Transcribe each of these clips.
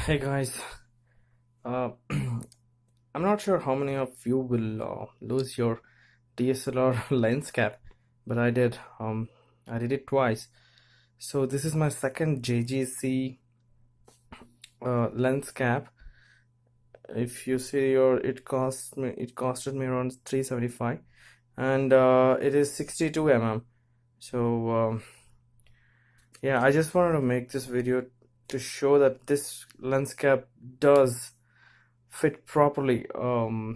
Hey guys, uh, I'm not sure how many of you will lose your DSLR lens cap, but I did. I did it twice. So this is my second JGC lens cap. If you see it costed me around 375, and it is 62 mm. So yeah, I just wanted to make this video to show that this lens cap does fit properly on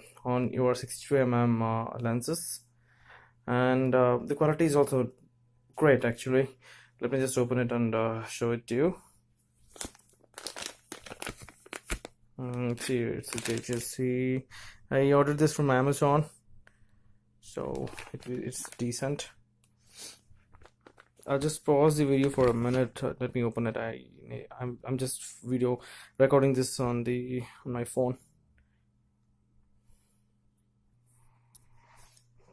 your 62 mm lenses, and the quality is also great actually. Let me just open it and show it to you. See, it's a JGC. I ordered this from Amazon, so it's decent. I'll just pause the video for a minute. Let me open it. I'm just video recording this on my phone.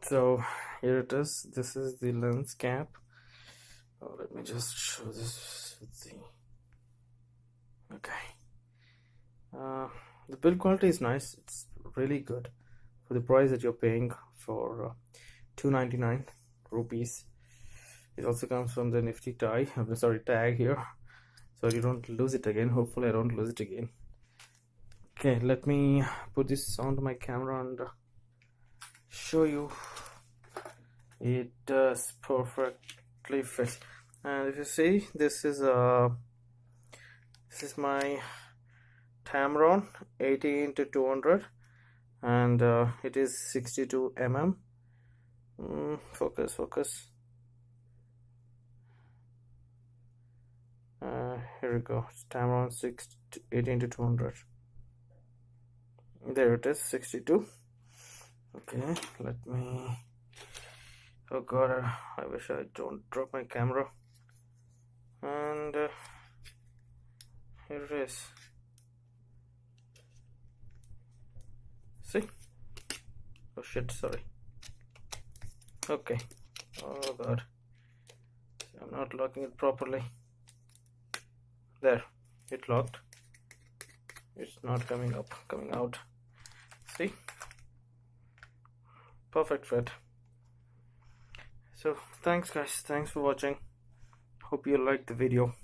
So here it is. This is the lens cap. Let me just show this with the the build quality is nice. It's really good for the price that you're paying for 299 rupees. It also comes from the nifty tag here, so you don't lose it again. Hopefully I don't lose it again. Okay, let me put this onto my camera and show you. It does perfectly fit. And if you see, this is my Tamron 80x200, and it is 62 mm. Focus. Here we go. It's Tamron 80x200. There it is, 62. Okay, let me. Oh god, I wish I don't drop my camera. And here it is. See? Oh shit, sorry. Okay. Oh god, I'm not locking it properly. There, it locked. It's not coming out. See? Perfect fit. So thanks guys, thanks for watching. Hope you liked the video.